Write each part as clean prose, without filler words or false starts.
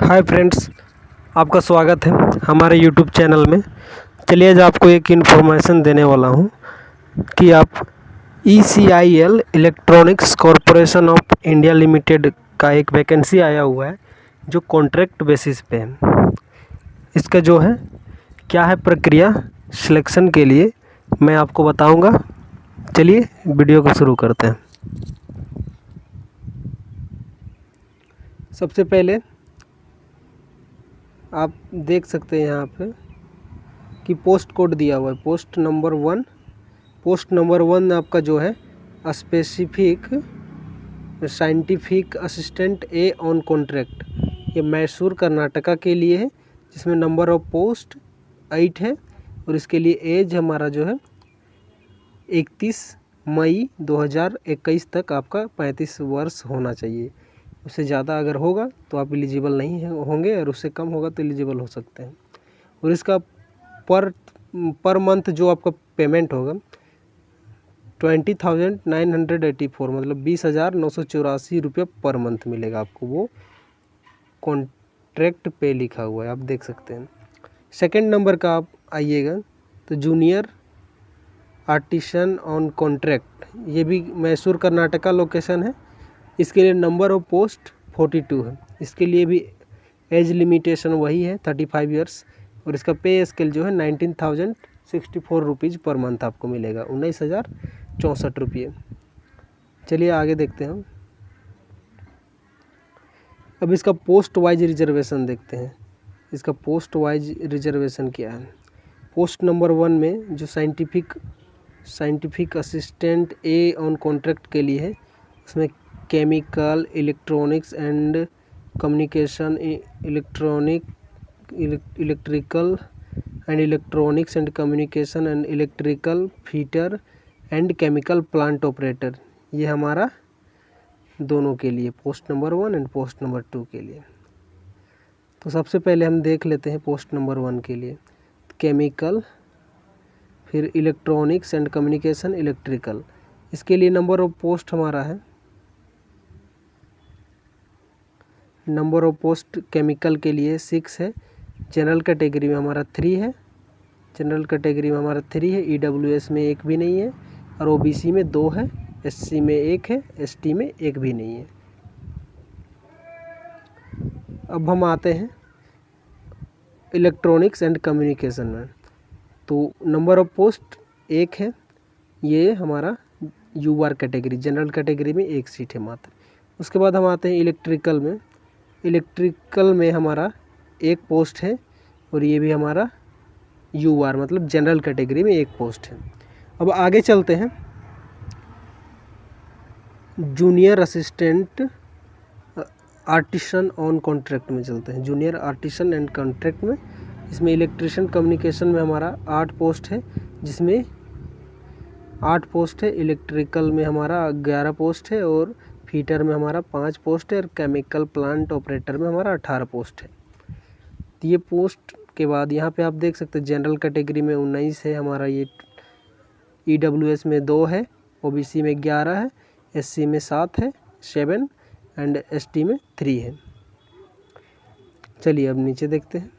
Hi friends, आपका स्वागत है हमारे यूट्यूब चैनल में। चलिए आज आपको एक इन्फॉर्मेशन देने वाला हूँ कि आप ECIL electronics corporation of India limited का एक वैकेंसी आया हुआ है जो कॉन्ट्रैक्ट बेसिस पे है। इसका जो है क्या है प्रक्रिया सिलेक्शन के लिए मैं आपको बताऊँगा। चलिए वीडियो को शुरू करते हैं। सबसे पहले आप देख सकते हैं यहाँ पे कि पोस्ट कोड दिया हुआ है पोस्ट नंबर वन आपका जो है specific scientific assistant A on contract, ये मैसूर कर्नाटका के लिए है, जिसमें नंबर ऑफ पोस्ट 8 है और इसके लिए एज हमारा जो है 31 मई 2021 तक आपका 35 वर्ष होना चाहिए। उससे ज़्यादा अगर होगा तो आप एलिजिबल नहीं होंगे और उससे कम होगा तो एलिजिबल हो सकते हैं। और इसका पर मंथ जो आपका पेमेंट होगा 20,984 मतलब 20,984 रुपये पर मंथ मिलेगा आपको। वो कॉन्ट्रैक्ट पे लिखा हुआ है, आप देख सकते हैं। सेकंड नंबर का आप आइएगा तो जूनियर आर्टिसन ऑन कॉन्ट्रैक्ट, ये भी मैसूर कर्नाटका लोकेशन है। इसके लिए नंबर ऑफ पोस्ट 42 है। इसके लिए भी एज लिमिटेशन वही है 35 इयर्स और इसका पे स्केल जो है 19,064 रुपीज़ पर मंथ आपको मिलेगा, 19,064 रुपये। चलिए आगे देखते हैं। अब इसका पोस्ट वाइज रिजर्वेशन देखते हैं। इसका पोस्ट वाइज रिजर्वेशन क्या है। पोस्ट नंबर 1 में जो scientific assistant A on contract के लिए है, उसमें chemical, electronics and communication, electrical and electronics and communication and electrical fitter and chemical plant operator, ये हमारा दोनों के लिए post number 1 and post number 2 के लिए। तो सबसे पहले हम देख लेते हैं पोस्ट नंबर 1 के लिए केमिकल, फिर इलेक्ट्रॉनिक्स एंड कम्युनिकेशन, इलेक्ट्रिकल। इसके लिए नंबर ऑफ पोस्ट हमारा है, नंबर ऑफ पोस्ट केमिकल के लिए 6 है। जनरल कैटेगरी में हमारा 3 है, EWS में 1 भी नहीं है और OBC में 2 है, SC में 1 है, ST में 1 भी नहीं है। अब हम आते हैं इलेक्ट्रॉनिक्स एंड कम्युनिकेशन में, तो नंबर ऑफ पोस्ट 1 है। ये हमारा UR कैटेगरी, जनरल कैटेगरी में 1 सीट है मात्र। उसके बाद हम आते हैं इलेक्ट्रिकल में हमारा 1 पोस्ट है और ये भी हमारा UR मतलब जनरल कैटेगरी में 1 पोस्ट है। अब आगे चलते हैं junior assistant artisan on contract में चलते हैं। जूनियर आर्टिसन एंड कॉन्ट्रैक्ट में इसमें इलेक्ट्रिशियन कम्युनिकेशन में हमारा 8 पोस्ट है, जिसमें 8 पोस्ट है। इलेक्ट्रिकल में हमारा 11 पोस्ट है और फीटर में हमारा 5 पोस्ट है और केमिकल प्लांट ऑपरेटर में हमारा 18 पोस्ट है। तो ये पोस्ट के बाद यहाँ पे आप देख सकते हैं जनरल कैटेगरी में 19 है हमारा, ये EWS में 2 है, OBC में 11 है, SC में 7 है 7 एंड ST में 3 है। चलिए अब नीचे देखते हैं।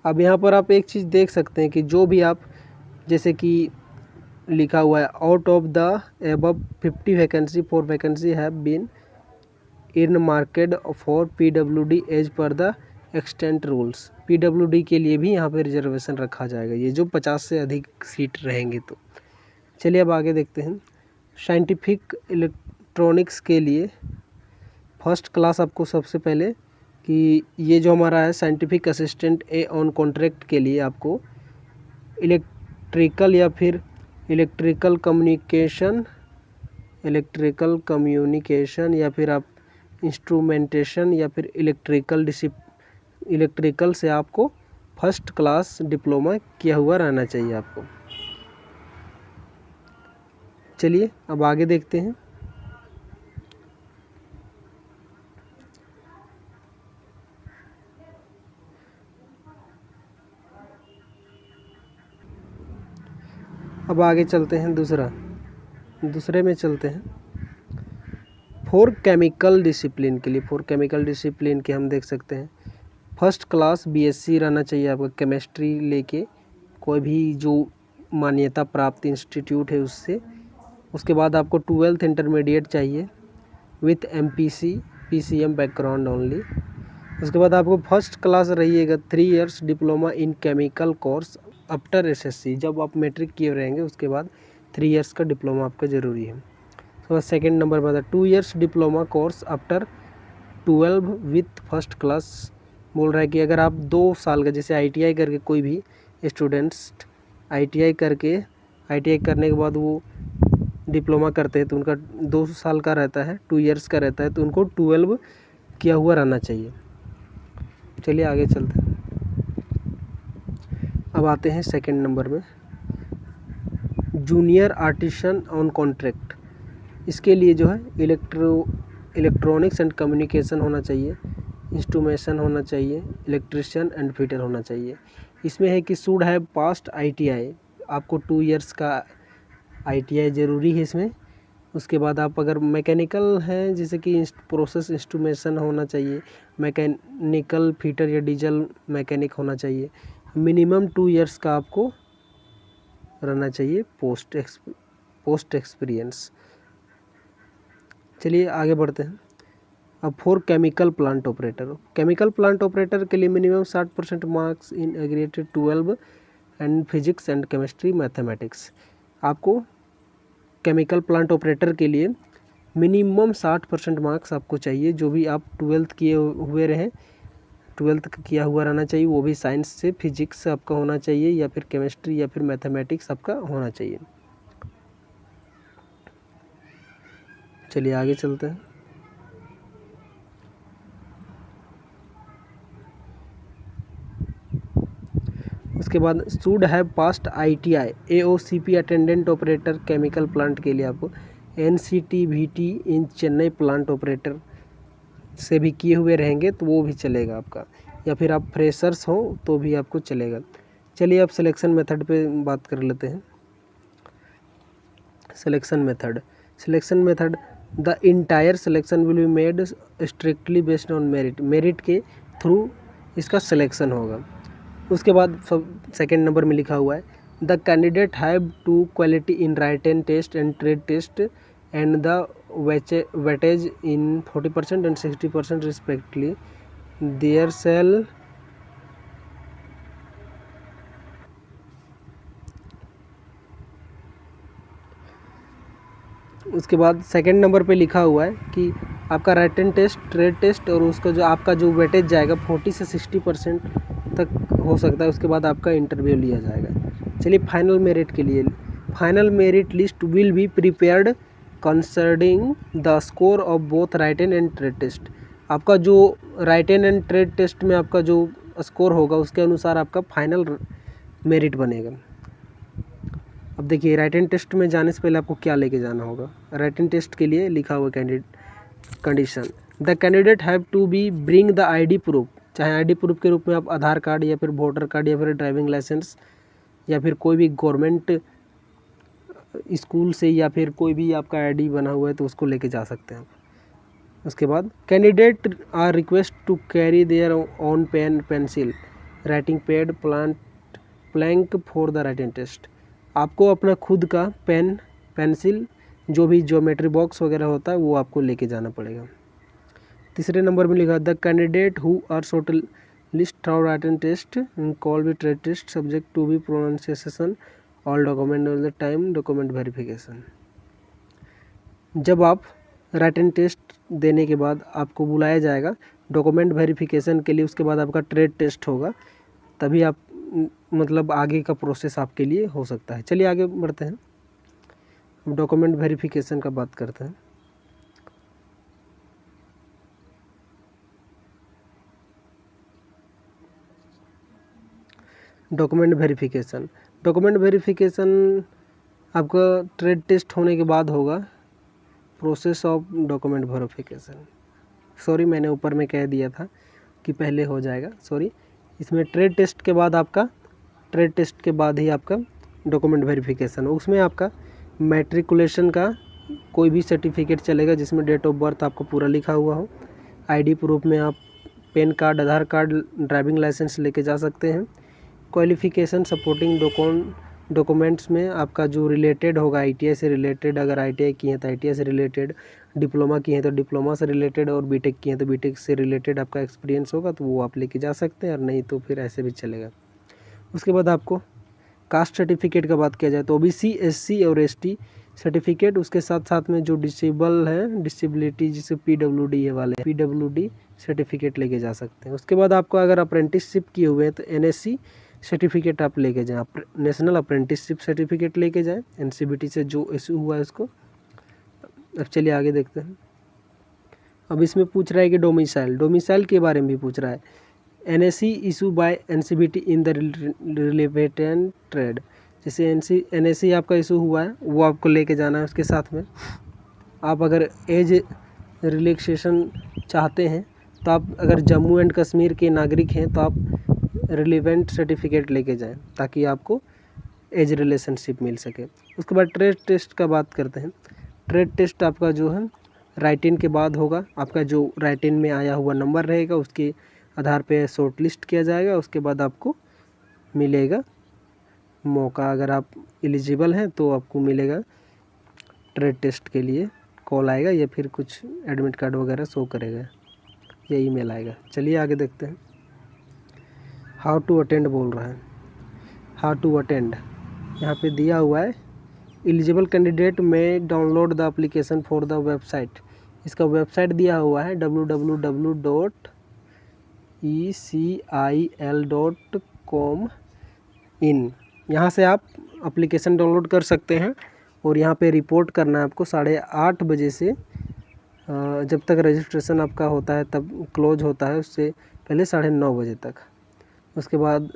अब यहाँ पर आप एक चीज़ देख सकते हैं कि जो भी आप जैसे कि लिखा हुआ है out of the above 50 vacancy 4 vacancy have been in market for PWD as per the extent rules. PWD के लिए भी यहाँ पे रिजर्वेशन रखा जाएगा, ये जो 50 से अधिक सीट रहेंगे तो। चलिए अब आगे देखते हैं। साइंटिफिक इलेक्ट्रॉनिक्स के लिए फर्स्ट क्लास आपको सबसे पहले कि ये जो हमारा है scientific assistant A on contract के लिए आपको इलेक्ट्रिकल या फिर इलेक्ट्रिकल कम्युनिकेशन या फिर आप इंस्ट्रूमेंटेशन या फिर इलेक्ट्रिकल से आपको फर्स्ट क्लास डिप्लोमा किया हुआ रहना चाहिए आपको। चलिए अब आगे देखते हैं। अब आगे चलते हैं दूसरे में चलते हैं। फोर केमिकल डिसिप्लिन के लिए, फोर केमिकल डिसिप्लिन के हम देख सकते हैं फर्स्ट क्लास बीएससी रहना चाहिए आपका केमिस्ट्री लेके, कोई भी जो मान्यता प्राप्त इंस्टीट्यूट है उससे। उसके बाद आपको 12th इंटरमीडिएट चाहिए with MPC PCM background only. उसके बाद आपको फर्स्ट क्लास रहिएगा 3 years diploma in chemical course after SSC. जब आप मैट्रिक किए रहेंगे उसके बाद 3 इयर्स का डिप्लोमा आपका ज़रूरी है। तो सेकंड नंबर पर 2 years diploma course after 12 with first class. बोल रहा है कि अगर आप 2 साल का, जैसे आईटीआई करके कोई भी स्टूडेंट्स आईटीआई करने के बाद वो डिप्लोमा करते हैं तो उनका 2 साल का रहता है, 2 इयर्स का रहता है, तो उनको 12 किया हुआ रहना चाहिए। चलिए आगे चलते हैं। अब आते हैं सेकंड नंबर में, जूनियर आर्टिसन ऑन कॉन्ट्रैक्ट। इसके लिए जो है इलेक्ट्रॉनिक्स एंड कम्युनिकेशन होना चाहिए, इंस्ट्रूमेशन होना चाहिए, इलेक्ट्रिशियन एंड फिटर होना चाहिए। इसमें है कि शुड हैव पास्ट आईटीआई, आपको 2 इयर्स का आईटीआई ज़रूरी है इसमें। उसके बाद आप अगर मैकेनिकल हैं, जैसे कि प्रोसेस इंस्ट्रूमेशन होना चाहिए, मैकेनिकल फिटर या डीजल मैकेनिक होना चाहिए। मिनिमम 2 इयर्स का आपको रहना चाहिए पोस्ट एक्सपीरियंस। चलिए आगे बढ़ते हैं। अब four chemical plant operator, chemical plant operator के लिए minimum 60% marks in aggregated 12 and physics and chemistry mathematics. आपको केमिकल प्लांट ऑपरेटर के लिए मिनिमम 60% मार्क्स आपको चाहिए, जो भी आप 12th किए हुए रहें, 12th किया हुआ रहना चाहिए, वो भी साइंस से, फिजिक्स से आपका होना चाहिए या फिर केमिस्ट्री या फिर मैथमेटिक्स आपका होना चाहिए। चलिए आगे चलते हैं। उसके बाद should have past ITI AOCP attendant operator chemical plant के लिए आपको एनसीटीवीटी इन चेन्नई प्लांट ऑपरेटर से भी किए हुए रहेंगे तो वो भी चलेगा आपका, या फिर आप फ्रेशर्स हो तो भी आपको चलेगा। चलिए अब सिलेक्शन मेथड पे बात कर लेते हैं। Selection method the entire selection will be made strictly based on merit के थ्रू इसका सिलेक्शन होगा। उसके बाद सेकंड नंबर में लिखा हुआ है the candidate have to quality in written test and trade test and the weightage in 40% and 60% respectively there sell उसके बाद सेकंड नंबर पे लिखा हुआ है कि आपका रिटन टेस्ट, ट्रेड टेस्ट और उसका जो आपका जो वेटेज जाएगा 40 से 60% तक हो सकता है। उसके बाद आपका इंटरव्यू लिया जाएगा। चलिए फाइनल मेरिट के लिए, final merit list will be prepared considering the score of both written and trade test. आपका जो राइटन एंड ट्रेड टेस्ट में आपका जो स्कोर होगा उसके अनुसार आपका फाइनल मेरिट बनेगा। अब देखिए राइटन टेस्ट में जाने से पहले आपको क्या लेके जाना होगा। राइटन टेस्ट के लिए लिखा हुआ condition the candidate have to be bring the ID proof, चाहे आईडी प्रूफ के रूप में आप आधार कार्ड या फिर वोटर कार्ड या फिर ड्राइविंग लाइसेंस या फिर कोई भी गवर्नमेंट स्कूल से या फिर कोई भी आपका आईडी बना हुआ है तो उसको लेके जा सकते हैं। उसके बाद candidate are request to carry their own pen pencil writing pad plank for the written test. आपको अपना खुद का पेन पेंसिल जो भी ज्योमेट्री बॉक्स वगैरह होता है वो आपको लेके जाना पड़ेगा। तीसरे नंबर में लिखा the candidate who are short list through written test call be trade test subject to be pronunciation all document all the time document verification. जब आप राइटन टेस्ट देने के बाद आपको बुलाया जाएगा डॉक्यूमेंट वेरिफिकेशन के लिए, उसके बाद आपका ट्रेड टेस्ट होगा, तभी आप मतलब आगे का प्रोसेस आपके लिए हो सकता है। चलिए आगे बढ़ते हैं, डॉक्यूमेंट वेरिफिकेशन का बात करते हैं। डॉक्यूमेंट वेरिफिकेशन आपका ट्रेड टेस्ट होने के बाद होगा। Process of document verification, sorry मैंने ऊपर में कह दिया था कि पहले हो जाएगा, सॉरी। इसमें ट्रेड टेस्ट के बाद ही आपका डॉक्यूमेंट वेरिफिकेशन हो। उसमें आपका मैट्रिकुलेशन का कोई भी सर्टिफिकेट चलेगा जिसमें डेट ऑफ बर्थ आपको पूरा लिखा हुआ हो। आईडी प्रूफ में आप पैन कार्ड, आधार कार्ड, ड्राइविंग लाइसेंस लेके जा सकते हैं। क्वालिफ़िकेशन सपोर्टिंग डॉक्यूमेंट्स में आपका जो रिलेटेड होगा आईटीआई से रिलेटेड, अगर आईटीआई की है तो आईटीआई से रिलेटेड, डिप्लोमा की है तो डिप्लोमा से रिलेटेड, और बीटेक की है तो बीटेक से रिलेटेड आपका एक्सपीरियंस होगा तो वो आप लेके जा सकते हैं, और नहीं तो फिर ऐसे भी चलेगा। उसके बाद आपको कास्ट सर्टिफिकेट का बात किया जाए तो ओबीसी, एससी और एसटी सर्टिफिकेट, उसके साथ साथ में जो डिसेबल है, डिसेबिलिटी जिसे पीडब्ल्यूडी है वाले, पीडब्ल्यूडी सर्टिफिकेट लेके जा सकते हैं। उसके बाद आपको अगर अप्रेंटिसशिप किए हुए हैं तो एनएससी सर्टिफिकेट आप लेके जाएँ, नेशनल अप्रेंटिसशिप सर्टिफिकेट लेके जाएँ एनसीबीटी से जो इशू हुआ है उसको। अब चलिए आगे देखते हैं। अब इसमें पूछ रहा है कि डोमिसाइल के बारे में भी पूछ रहा है। NSC issue bye NCBT in the relevant trade, जैसे एनएससी आपका इशू हुआ है वो आपको लेके जाना है। उसके साथ में आप अगर एज रिलैक्सेशन चाहते हैं तो आप अगर जम्मू एंड कश्मीर के नागरिक हैं तो आप रिलेवेंट सर्टिफिकेट लेके जाएं ताकि आपको एज रिलेशनशिप मिल सके। उसके बाद ट्रेड टेस्ट का बात करते हैं। ट्रेड टेस्ट आपका जो है राइट इन के बाद होगा। आपका जो राइट इन में आया हुआ नंबर रहेगा उसके आधार पे शॉर्ट लिस्ट किया जाएगा। उसके बाद आपको मिलेगा मौका, अगर आप एलिजिबल हैं तो आपको मिलेगा ट्रेड टेस्ट के लिए कॉल आएगा या फिर कुछ एडमिट कार्ड वगैरह शो करेगा या ईमेल आएगा। चलिए आगे देखते हैं। हाउ टू अटेंड बोल रहा है। हाउ टू अटेंड यहाँ पे दिया हुआ है। एलिजिबल कैंडिडेट में download the application for the website. इसका वेबसाइट दिया हुआ है www.ecil.com इन। यहाँ से आप एप्लीकेशन डाउनलोड कर सकते हैं और यहाँ पे रिपोर्ट करना है आपको 8:30 बजे से जब तक रजिस्ट्रेशन आपका होता है तब क्लोज होता है, उससे पहले 9:30 बजे तक। उसके बाद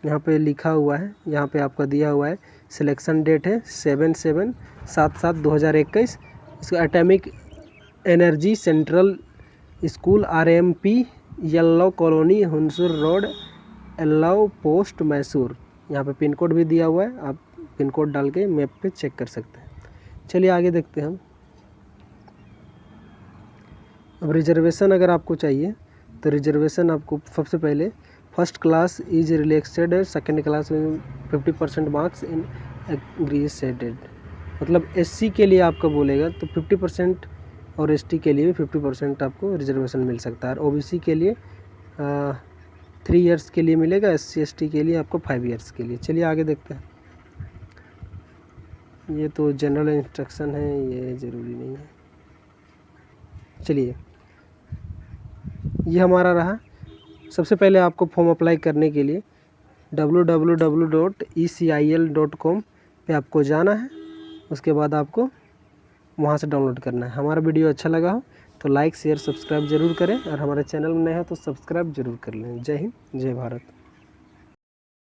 यहाँ पे लिखा हुआ है, यहाँ पे आपका दिया हुआ है सिलेक्शन डेट है 7/7/2021। इसका atomic energy central school RMP yellow colony Hunsur road Yelwal post Mysore. यहाँ पे पिन कोड भी दिया हुआ है, आप पिन कोड डाल के मैप पे चेक कर सकते हैं। चलिए आगे देखते हैं हम। अब रिजर्वेशन अगर आपको चाहिए तो रिजर्वेशन आपको सबसे पहले फर्स्ट क्लास इज रिलैक्सेड है, सेकेंड क्लास में 50% मार्क्स इन एग्रीसेटेड, मतलब SC के लिए आपका बोलेगा तो 50% और ST के लिए भी 50% आपको रिजर्वेशन मिल सकता है। और OBC के लिए 3 इयर्स के लिए मिलेगा, SC ST के लिए आपको 5 इयर्स के लिए। चलिए आगे देखते हैं। ये तो जनरल इंस्ट्रक्शन है, ये ज़रूरी नहीं है। चलिए ये हमारा रहा। सबसे पहले आपको फॉर्म अप्लाई करने के लिए www.ecil.com पे आपको जाना है। उसके बाद आपको वहाँ से डाउनलोड करना है। हमारा वीडियो अच्छा लगा हो तो लाइक शेयर सब्सक्राइब ज़रूर करें, और हमारे चैनल में नए हो तो सब्सक्राइब ज़रूर कर लें। जय हिंद, जय भारत।